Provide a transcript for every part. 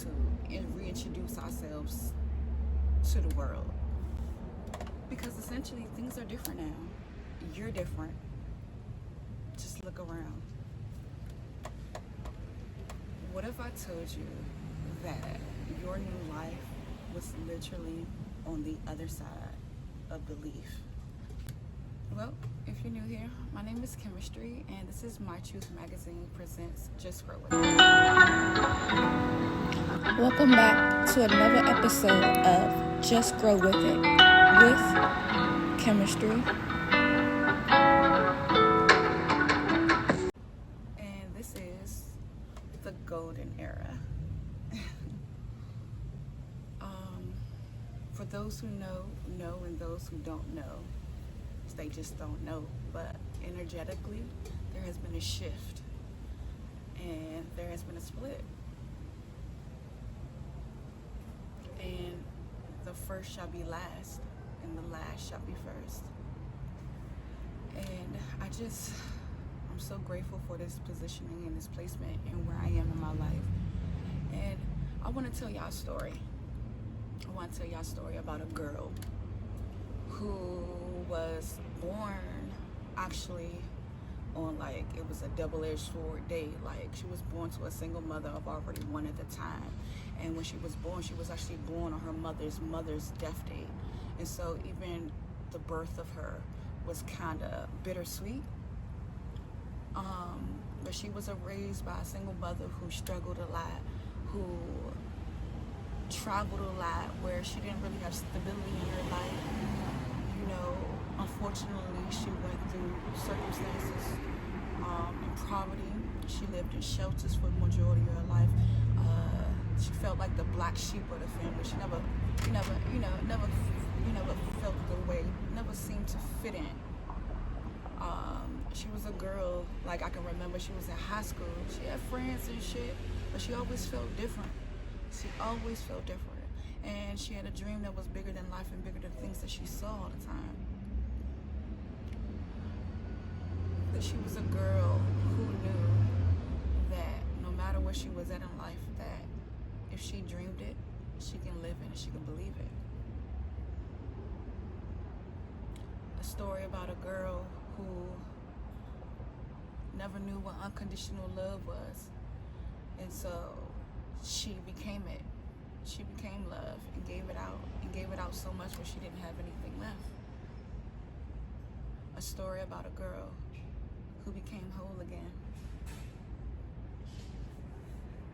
to reintroduce ourselves to the world. Because essentially things are different now. You're different. Just look around. What if I told you that your new life was literally on the other side of belief? Well, if you're new here, my name is Chemistry, and this is My Truth Magazine presents Just Grow With It. Welcome back to another episode of Just Grow With It with Chemistry. And this is the golden era. For those who know, and those who don't know, they just don't know. But energetically, there has been a shift, and there has been a split. And the first shall be last, and the last shall be first. And I'm so grateful for this positioning and this placement and where I am in my life. And I want to tell y'all a story. I want to tell y'all a story about a girl who was born actually on, like, it was a double-edged sword day. Like, she was born to a single mother of already one at the time. And when she was born, she was actually born on her mother's death date. And so even the birth of her was kind of bittersweet. But she was raised by a single mother who struggled a lot, who traveled a lot, where she didn't really have stability in her life. You know, unfortunately, she went through circumstances in poverty. She lived in shelters for the majority of her life. She felt like the black sheep of the family. She never felt the way, never seemed to fit in. She was a girl, like, I can remember she was in high school. She had friends and shit, but she always felt different. She always felt different. And she had a dream that was bigger than life and bigger than things that she saw all the time. That she was a girl who knew that no matter where she was at in life, that if she dreamed it, she can live it and she can believe it. A story about a girl who never knew what unconditional love was. And so she became it. She became love and gave it out so much when she didn't have anything left. A story about a girl who became whole again.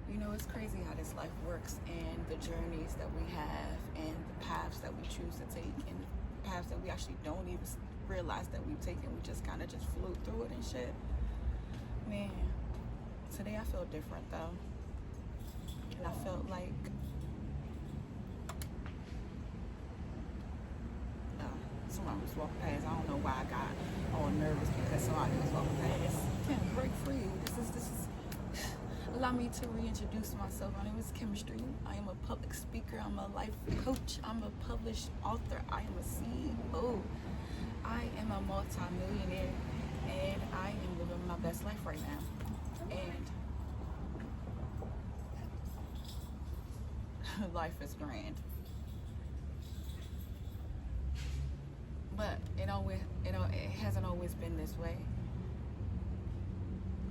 You know, it's crazy how this life works, and the journeys that we have and the paths that we choose to take and the paths that we actually don't even realize that we've taken. We just kind of just flew through it and shit. Man, today I feel different though. And I felt like someone was walking past. I don't know why I got all nervous because somebody was walking past. Can't break free. This is allow me to reintroduce myself. My name is Chemistry. I am a public speaker. I'm a life coach. I'm a published author. I am a CEO. I am a multi-millionaire, and I am living my best life right now. And life is grand. But it hasn't always been this way.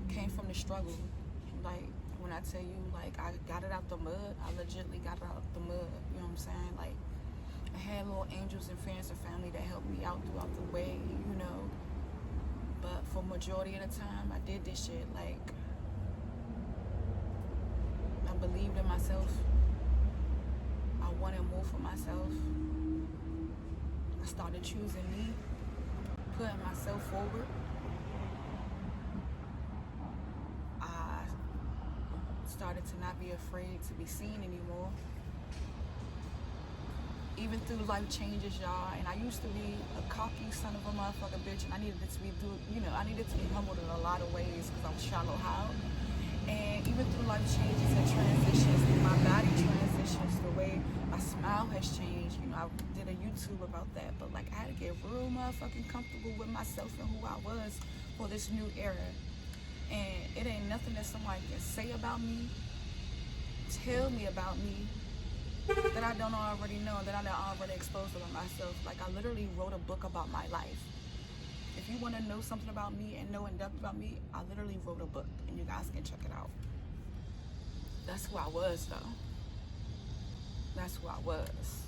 Came from the struggle. Like, when I tell you, like, I got it out the mud, I legitimately got it out the mud. You know what I'm saying? Like, I had little angels and friends and family that helped me out throughout the way, you know. But for majority of the time, I did this shit. Like, I believed in myself. I wanted more for myself. I started choosing me, putting myself forward. I started to not be afraid to be seen anymore. Even through life changes, y'all. And I used to be a cocky son of a motherfucking bitch, and I needed to be, I needed to be humbled in a lot of ways because I was shallow how. And even through life changes and transitions, my body transitions, the way my smile has changed. You know, I did a YouTube about that, but like, I had to get real motherfucking comfortable with myself and who I was for this new era. And it ain't nothing that somebody can say about me, tell me about me that I don't already know, that I don't already exposed about myself. Like, I literally wrote a book about my life. If you want to know something about me and know in depth about me, I literally wrote a book, and you guys can check it out. That's who I was, though. That's who I was.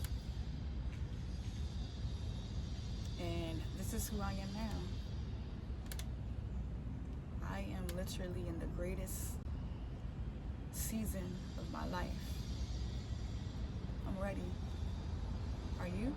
And this is who I am now. I am literally in the greatest season of my life. I'm ready. Are you?